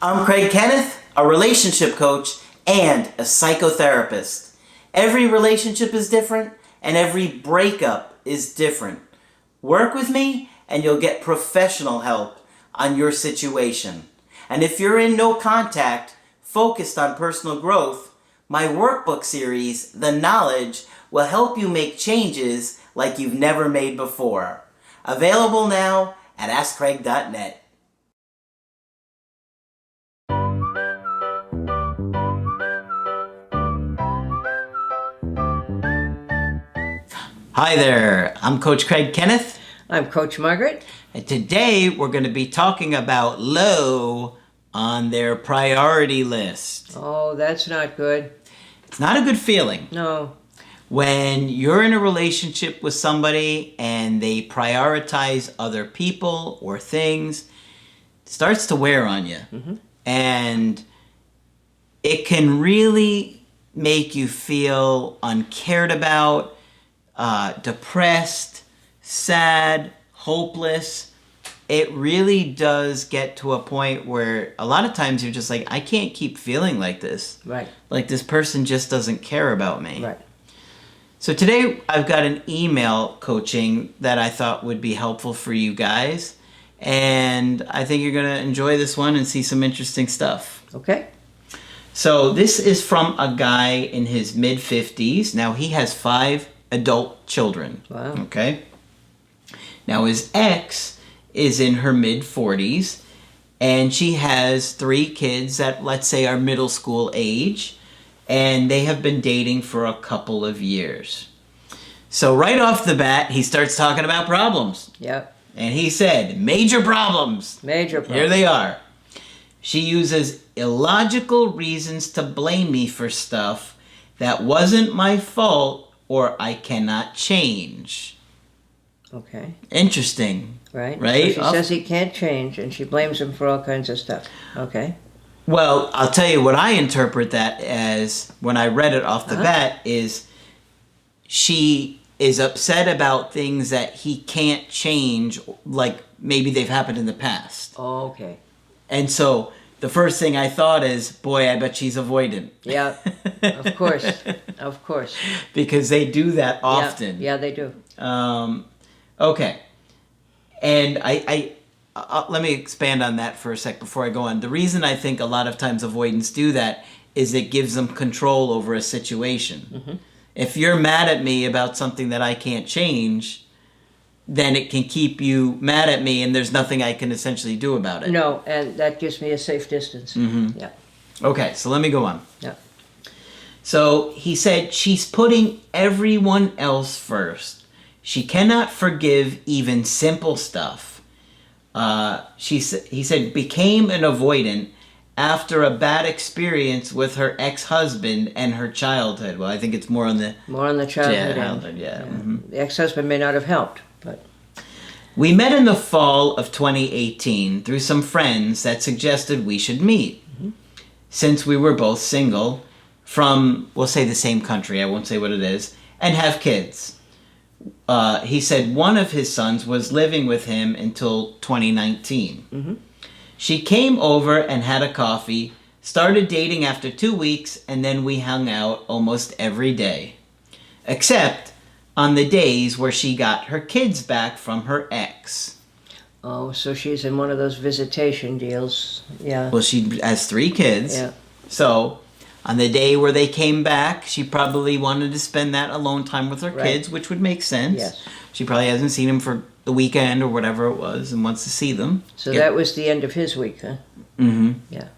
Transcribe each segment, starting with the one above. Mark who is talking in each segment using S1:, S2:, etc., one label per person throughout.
S1: I'm Kenneth, a relationship coach and a psychotherapist. Every relationship is different and every breakup is different. Work with me and you'll get professional help on your situation. And if you're in no contact, focused on personal growth, my workbook series, The Knowledge, will help you make changes like you've never made before. Available now at AskCraig.net. Hi there, I'm Coach Craig Kenneth.
S2: I'm Coach Margaret.
S1: And today we're going to be talking about low on their priority list.
S2: Oh, that's not good.
S1: It's not a good feeling.
S2: No.
S1: When you're in a relationship with somebody and they prioritize other people or things, it starts to wear on you. Mm-hmm. And it can really make you feel uncared about, depressed, sad, hopeless. It really does get to a point where a lot of times you're just like, I can't keep feeling like this.
S2: Right.
S1: Like this person just doesn't care about me.
S2: Right.
S1: So today I've got an email coaching that I thought would be helpful for you guys. And I think you're going to enjoy this one and see some interesting stuff.
S2: Okay.
S1: So this is from a guy in his mid-50s. Now he has 5 adult children.
S2: Wow.
S1: Okay. Now his ex is in her mid-40s and she has 3 kids that, let's say, are middle school age, and they have been dating for a couple of years. So right off the bat, he starts talking about problems.
S2: Yep.
S1: And he said, major problems.
S2: Major problems.
S1: Here they are. She uses illogical reasons to blame me for stuff that wasn't my fault or I cannot change.
S2: Okay.
S1: Interesting.
S2: Right.
S1: Right?
S2: So she says he can't change, and she blames him for all kinds of stuff. Okay.
S1: Well, I'll tell you what I interpret that as when I read it off the bat is she is upset about things that he can't change, like maybe they've happened in the past.
S2: Oh, okay.
S1: And so the first thing I thought is, boy, I bet she's avoidant.
S2: Yeah, of course. Of course.
S1: Because they do that often.
S2: Yeah, they do.
S1: Okay. And I let me expand on that for a sec before I go on. The reason I think a lot of times avoidants do that is it gives them control over a situation. Mm-hmm. If you're mad at me about something that I can't change, then it can keep you mad at me and there's nothing I can essentially do about it.
S2: No, and that gives me a safe distance.
S1: Mm-hmm.
S2: Yeah.
S1: Okay, so let me go on.
S2: Yeah.
S1: So he said she's putting everyone else first. She cannot forgive even simple stuff. He said became an avoidant after a bad experience with her ex-husband and her childhood. Well, I think it's more on the
S2: childhood.
S1: Yeah. Mm-hmm.
S2: The ex-husband may not have helped, but
S1: we met in the fall of 2018 through some friends that suggested we should meet. Mm-hmm. Since we were both single from, we'll say the same country, I won't say what it is, and have kids. He said one of his sons was living with him until 2019. Mm-hmm. She came over and had a coffee, started dating after 2 weeks, and then we hung out almost every day. Except on the days where she got her kids back from her ex.
S2: Oh, so she's in one of those visitation deals. Yeah.
S1: Well, she has 3 kids.
S2: Yeah.
S1: So on the day where they came back, she probably wanted to spend that alone time with her kids, which would make sense.
S2: Yes.
S1: She probably hasn't seen them for the weekend or whatever it was and wants to see them.
S2: So that was the end of his week, huh?
S1: Mm-hmm.
S2: Yeah.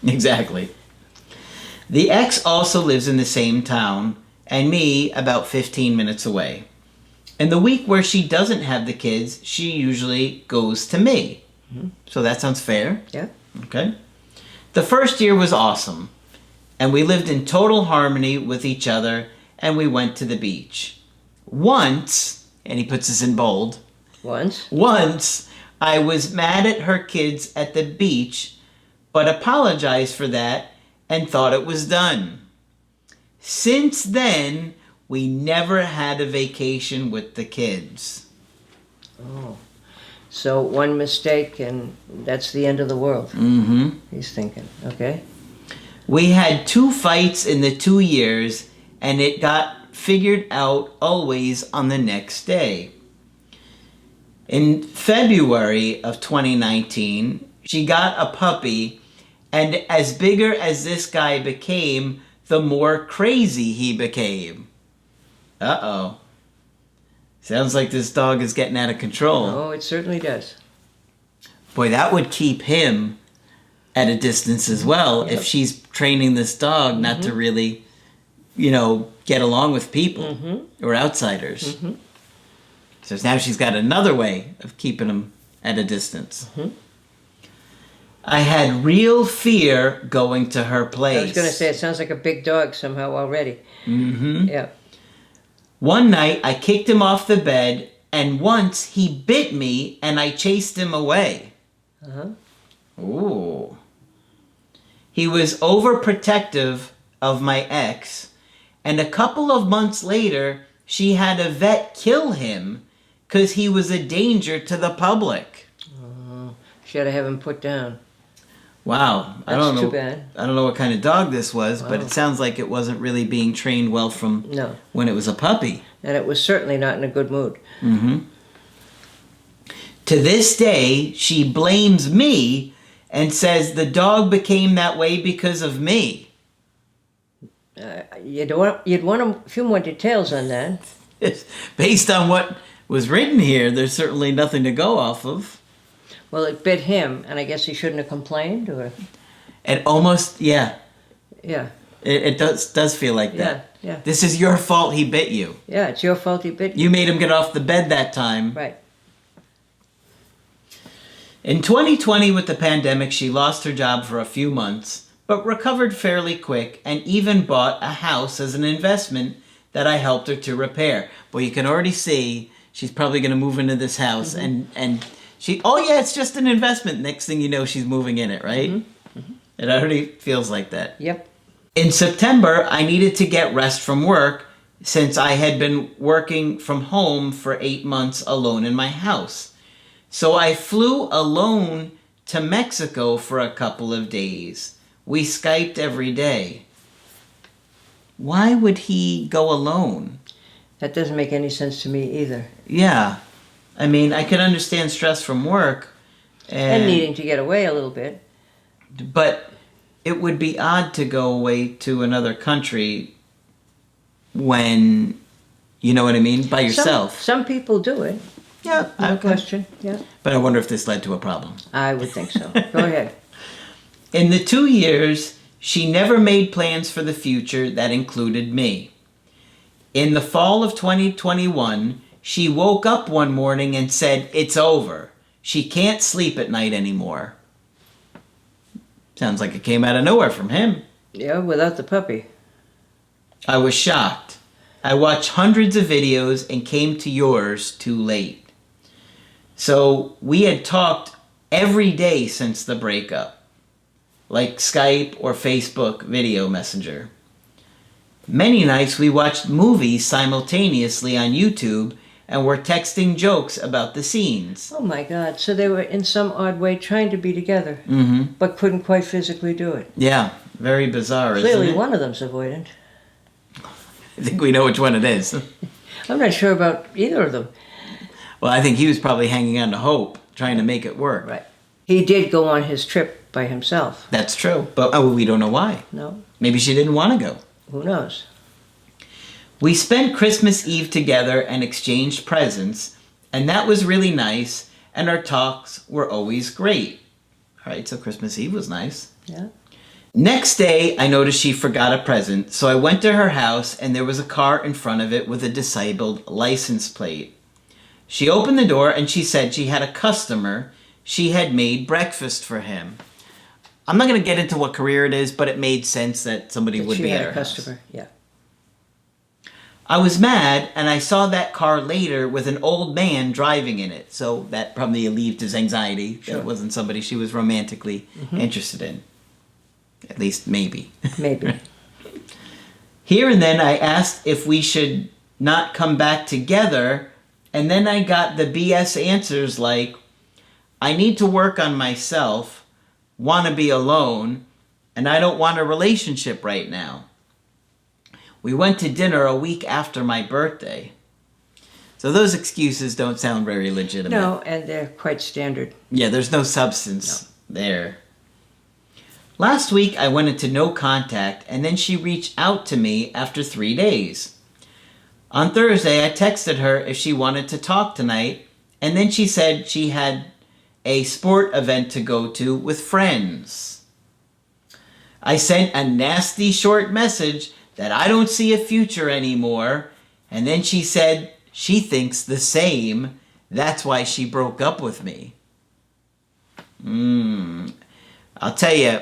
S1: Exactly. The ex also lives in the same town, and me about 15 minutes away. And the week where she doesn't have the kids, she usually goes to me. Mm-hmm. So that sounds fair.
S2: Yeah.
S1: Okay. The first year was awesome, and we lived in total harmony with each other, and we went to the beach. Once, and he puts this in bold, Once, I was mad at her kids at the beach, but apologized for that and thought it was done. Since then, we never had a vacation with the kids.
S2: Oh. So one mistake and that's the end of the world.
S1: Mm-hmm.
S2: He's thinking, okay?
S1: We had 2 fights in the 2 years, and it got figured out always on the next day. In February of 2019, she got a puppy, and as bigger as this guy became, the more crazy he became. Uh-oh. Sounds like this dog is getting out of control.
S2: Oh, it certainly does.
S1: Boy, that would keep him at a distance as well,
S2: Yep.
S1: if she's training this dog not to really, get along with people or outsiders. So now she's got another way of keeping him at a distance. I had real fear going to her place.
S2: I was going to say, it sounds like a big dog somehow already. Yeah.
S1: One night, I kicked him off the bed, and once he bit me, and I chased him away. Ooh. He was overprotective of my ex, and a couple of months later, she had a vet kill him because he was a danger to the public.
S2: She had to have him put down.
S1: Wow.
S2: That's
S1: I don't know.
S2: too bad.
S1: I don't know what kind of dog this was, but
S2: Wow.
S1: it sounds like it wasn't really being trained well from
S2: No.
S1: when it was a puppy.
S2: And it was certainly not in a good mood.
S1: To this day, she blames me and says the dog became that way because of me.
S2: You'd want a few more details on that.
S1: Based on what was written here, there's certainly nothing to go off of.
S2: Well, it bit him, and I guess he shouldn't have complained, or...
S1: It almost, yeah.
S2: Yeah.
S1: It does feel like that.
S2: Yeah.
S1: This is your fault he bit you.
S2: Yeah, it's your fault he bit you.
S1: You made him get off the bed that time.
S2: Right.
S1: In 2020, with the pandemic, she lost her job for a few months, but recovered fairly quick and even bought a house as an investment that I helped her to repair. Boy, you can already see she's probably going to move into this house and she, oh yeah, it's just an investment. Next thing you know, she's moving in it, right? It already feels like that.
S2: Yep.
S1: In September, I needed to get rest from work since I had been working from home for 8 months alone in my house. So I flew alone to Mexico for a couple of days. We Skyped every day. Why would he go alone?
S2: That doesn't make any sense to me either.
S1: Yeah. I mean, I can understand stress from work.
S2: And needing to get away a little bit.
S1: But it would be odd to go away to another country when, you know what I mean, by yourself.
S2: Some people do it.
S1: Yeah,
S2: No question. Yeah.
S1: But I wonder if this led to a problem.
S2: I would think so. Go ahead.
S1: In the 2 years, she never made plans for the future that included me. In the fall of 2021, she woke up one morning and said, "It's over. She can't sleep at night anymore." Sounds like it came out of nowhere from him.
S2: Yeah, without the puppy.
S1: I was shocked. I watched hundreds of videos and came to yours too late. So we had talked every day since the breakup, like Skype or Facebook video messenger. Many nights we watched movies simultaneously on YouTube and were texting jokes about the scenes.
S2: Oh my God. So they were in some odd way trying to be together, but couldn't quite physically do it.
S1: Yeah, very bizarre,
S2: Clearly
S1: isn't it?
S2: one of them's avoidant.
S1: I think we know which one it is.
S2: I'm not sure about either of them.
S1: Well, I think he was probably hanging on to hope, trying to make it work.
S2: Right. He did go on his trip by himself.
S1: That's true, but we don't know why.
S2: No?
S1: Maybe she didn't want to go.
S2: Who knows?
S1: We spent Christmas Eve together and exchanged presents, and that was really nice, and our talks were always great. All right, so Christmas Eve was nice.
S2: Yeah.
S1: Next day, I noticed she forgot a present, so I went to her house, and there was a car in front of it with a disabled license plate. She opened the door, and she said she had a customer. She had made breakfast for him. I'm not going to get into what career it is, but it made sense that somebody would be at her house.
S2: She had a customer, yeah.
S1: I was mad, and I saw that car later with an old man driving in it, so that probably relieved his anxiety.
S2: Sure.
S1: That wasn't somebody she was romantically interested in. At least, maybe.
S2: Maybe.
S1: Here and then I asked if we should not come back together, and then I got the BS answers like, I need to work on myself, want to be alone, and I don't want a relationship right now. We went to dinner a week after my birthday. So those excuses don't sound very legitimate.
S2: No, and they're quite standard.
S1: Yeah, there's no substance there. Last week I went into no contact, and then she reached out to me after 3 days. On Thursday I texted her if she wanted to talk tonight, and then she said she had a sport event to go to with friends. I sent a nasty short message that I don't see a future anymore, and then she said she thinks the same. That's why she broke up with me. I'll tell you,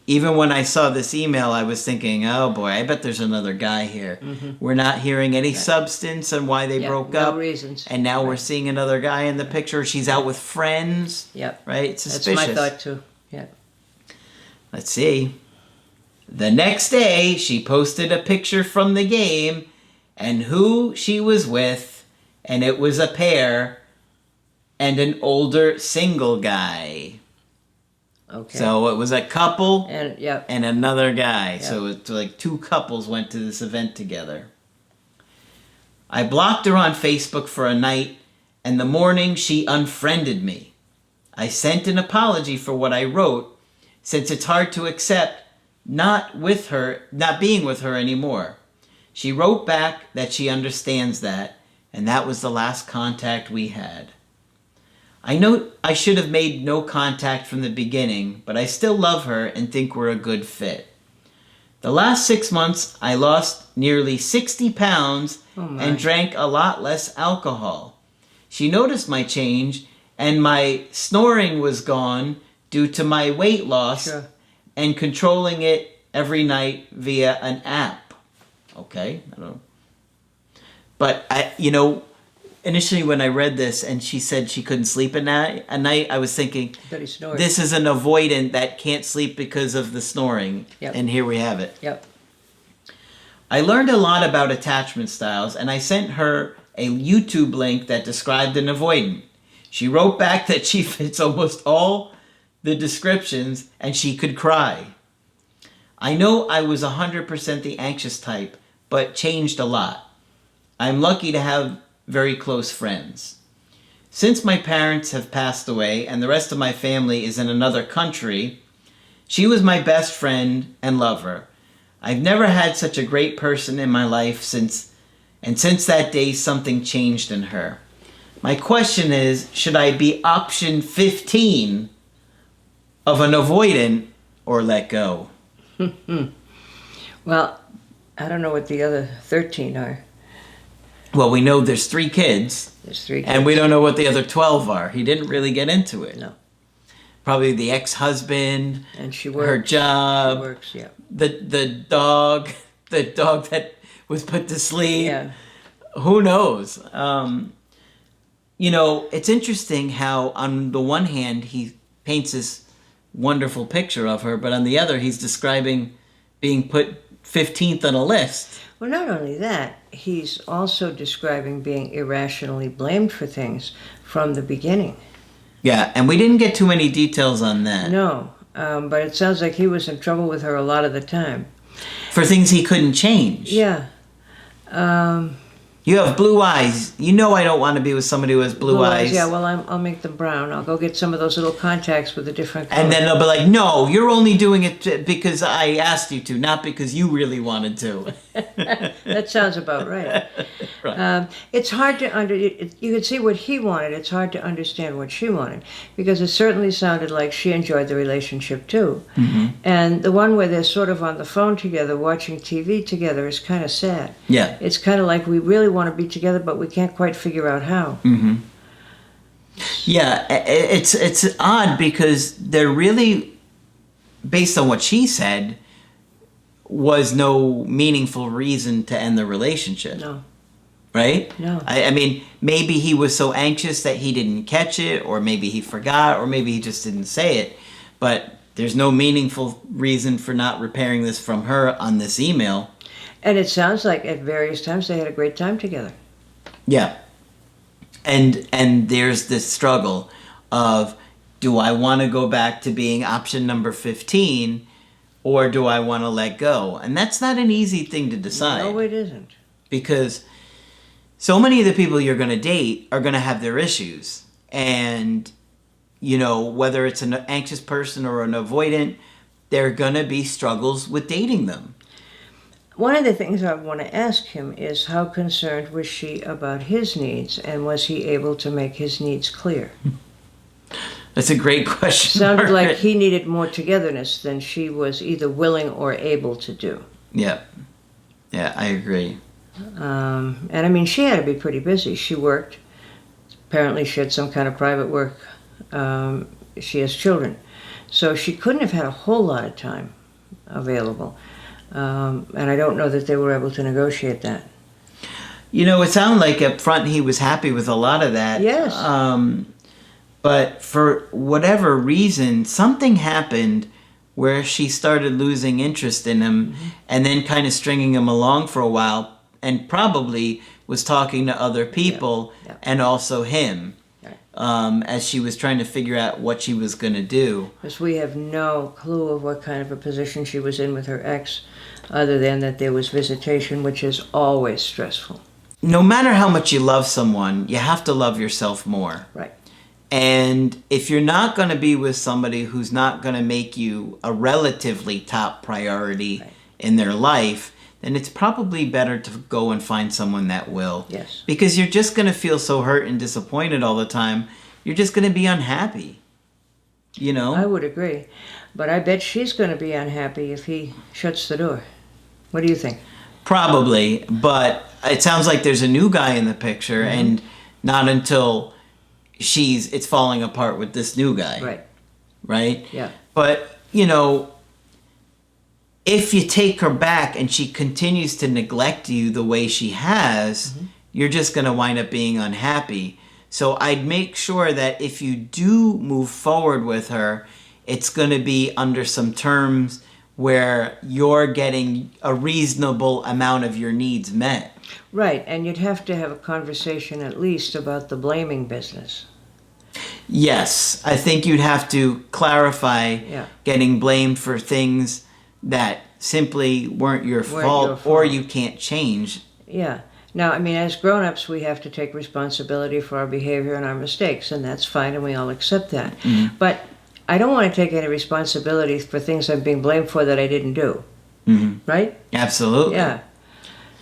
S1: even when I saw this email, I was thinking, oh boy, I bet there's another guy here. We're not hearing any substance on why they broke up.
S2: No reasons.
S1: And now we're seeing another guy in the picture. She's out with friends.
S2: Yep.
S1: Right? It's suspicious.
S2: That's my thought too. Yeah.
S1: Let's see. The next day, she posted a picture from the game and who she was with, and it was a pair and an older single guy.
S2: Okay.
S1: So it was a couple
S2: and
S1: another guy. So it's like two couples went to this event together. I blocked her on Facebook for a night, and the morning she unfriended me. I sent an apology for what I wrote, since it's hard to accept not being with her anymore. She wrote back that she understands that, and that was the last contact we had. I know I should have made no contact from the beginning, but I still love her and think we're a good fit. The last 6 months, I lost nearly 60 pounds and drank a lot less alcohol. She noticed my change, and my snoring was gone due to my weight loss and controlling it every night via an app. Okay, I don't know. But initially when I read this and she said she couldn't sleep at night, I was thinking, this is an avoidant that can't sleep because of the snoring.
S2: Yep.
S1: And here we have it.
S2: Yep.
S1: I learned a lot about attachment styles, and I sent her a YouTube link that described an avoidant. She wrote back that she fits almost all the descriptions and she could cry. I know I was 100% the anxious type, but changed a lot. I'm lucky to have very close friends. Since my parents have passed away and the rest of my family is in another country, she was my best friend and lover. I've never had such a great person in my life since that day something changed in her. My question is, should I be option 15 of an avoidant or let go?
S2: Well, I don't know what the other 13 are.
S1: Well, we know there's 3 kids.
S2: There's 3 kids.
S1: And we don't know what the other 12 are. He didn't really get into it.
S2: No.
S1: Probably the ex-husband.
S2: And she works.
S1: Her job.
S2: She works, yeah.
S1: The dog. The dog that was put to sleep.
S2: Yeah.
S1: Who knows? It's interesting how on the one hand he paints this wonderful picture of her, but on the other he's describing being put 15th on a list.
S2: Well, not only that, he's also describing being irrationally blamed for things from the beginning.
S1: Yeah, and we didn't get too many details on that.
S2: No, but it sounds like he was in trouble with her a lot of the time.
S1: For things he couldn't change.
S2: Yeah.
S1: You have blue eyes. You know I don't want to be with somebody who has blue eyes.
S2: Yeah, well, I'll make them brown. I'll go get some of those little contacts with a different color.
S1: And then they'll be like, no, you're only doing it because I asked you to, not because you really wanted to.
S2: That sounds about right.
S1: Right.
S2: It's hard to you could see what he wanted. It's hard to understand what she wanted, because it certainly sounded like she enjoyed the relationship too. Mm-hmm. And the one where they're sort of on the phone together, watching TV together, is kind of sad.
S1: Yeah.
S2: It's kind of like we really want to be together, but we can't quite figure out how.
S1: Mm-hmm. Yeah, it's odd because there really, based on what she said, was no meaningful reason to end the relationship.
S2: No.
S1: Right?
S2: No.
S1: I mean, maybe he was so anxious that he didn't catch it, or maybe he forgot, or maybe he just didn't say it. But there's no meaningful reason for not repairing this from her on this email.
S2: And it sounds like at various times they had a great time together.
S1: Yeah. And there's this struggle of, do I want to go back to being option number 15, or do I want to let go? And that's not an easy thing to decide.
S2: No, it isn't.
S1: Because so many of the people you're going to date are going to have their issues. And, you know, whether it's an anxious person or an avoidant, there are going to be struggles with dating them.
S2: One of the things I want to ask him is how concerned was she about his needs, and was he able to make his needs clear?
S1: That's a great question.
S2: Sounded
S1: Margaret.
S2: like he needed more togetherness than she was either willing or able to do.
S1: Yeah. Yeah, I agree.
S2: And I mean, she had to be pretty busy. She worked. Apparently she had some kind of private work. She has children. So she couldn't have had a whole lot of time available. And I don't know that they were able to negotiate that.
S1: You know, it sounded like up front he was happy with a lot of that.
S2: Yes.
S1: But for whatever reason, something happened where she started losing interest in him, and then kind of stringing him along for a while, and probably was talking to other people and also him, as she was trying to figure out what she was going to do.
S2: Because we have no clue of what kind of a position she was in with her ex, other than that there was visitation, which is always stressful.
S1: No matter how much you love someone, you have to love yourself more.
S2: Right.
S1: And if you're not going to be with somebody who's not going to make you a relatively top priority in their life, then it's probably better to go and find someone that will.
S2: Yes.
S1: Because you're just going to feel so hurt and disappointed all the time. You're just going to be unhappy. You know?
S2: I would agree. But I bet she's going to be unhappy if he shuts the door. What do you think?
S1: Probably. But it sounds like there's a new guy in the picture, and not until it's falling apart with this new guy. Right?
S2: Yeah.
S1: But, you know, if you take her back and she continues to neglect you the way she has, you're just going to wind up being unhappy. So I'd make sure that if you do move forward with her, it's going to be under some terms where you're getting a reasonable amount of your needs met.
S2: Right, and you'd have to have a conversation at least about the blaming business.
S1: Yes, I think you'd have to clarify getting blamed for things that simply weren't your fault or you can't change.
S2: Yeah. Now, I mean, as grown-ups, we have to take responsibility for our behavior and our mistakes, and that's fine, and we all accept that. But I don't want to take any responsibility for things I'm being blamed for that I didn't do. Right?
S1: Absolutely.
S2: Yeah.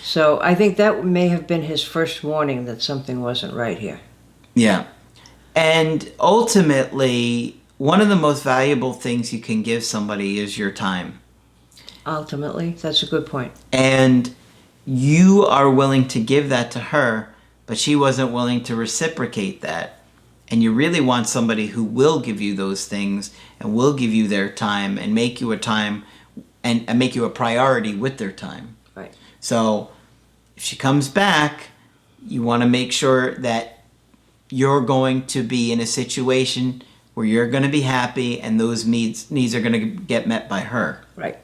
S2: So I think that may have been his first warning that something wasn't right here.
S1: Yeah. And ultimately, one of the most valuable things you can give somebody is your time.
S2: Ultimately, that's a good point.
S1: And you are willing to give that to her, but she wasn't willing to reciprocate that. And you really want somebody who will give you those things and will give you their time and make you a time and make you a priority with their time.
S2: Right.
S1: So if she comes back, you want to make sure that you're going to be in a situation where you're going to be happy and those needs are going to get met by her.
S2: Right.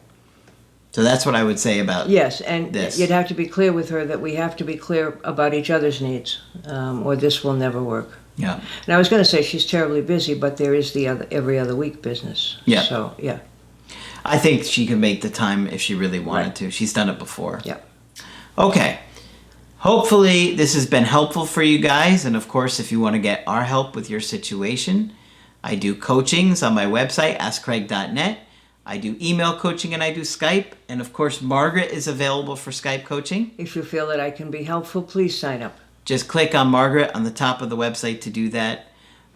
S1: So that's what I would say about
S2: Yes, and
S1: this.
S2: You'd have to be clear with her that we have to be clear about each other's needs, or this will never work.
S1: Yeah.
S2: And I was going to say she's terribly busy, but there is the every other week business.
S1: Yeah.
S2: So, yeah.
S1: I think she could make the time if she really wanted to. She's done it before.
S2: Yeah.
S1: Okay. Hopefully this has been helpful for you guys. And of course, if you want to get our help with your situation, I do coachings on my website, askcraig.net. I do email coaching and I do Skype. And of course, Margaret is available for Skype coaching.
S2: If you feel that I can be helpful, please sign up.
S1: Just click on Margaret on the top of the website to do that.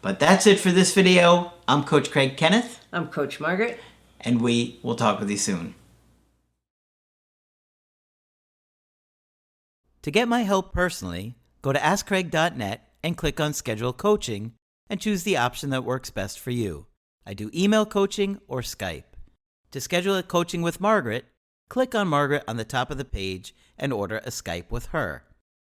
S1: But that's it for this video. I'm Coach Craig Kenneth.
S2: I'm Coach Margaret.
S1: And we will talk with you soon. To get my help personally, go to askcraig.net and click on Schedule Coaching and choose the option that works best for you. I do email coaching or Skype. To schedule a coaching with Margaret, click on Margaret on the top of the page and order a Skype with her.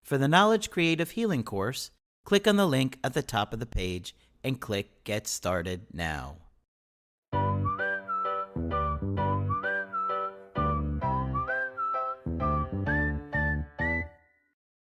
S1: For the Knowledge Creative Healing course, click on the link at the top of the page and click Get Started Now.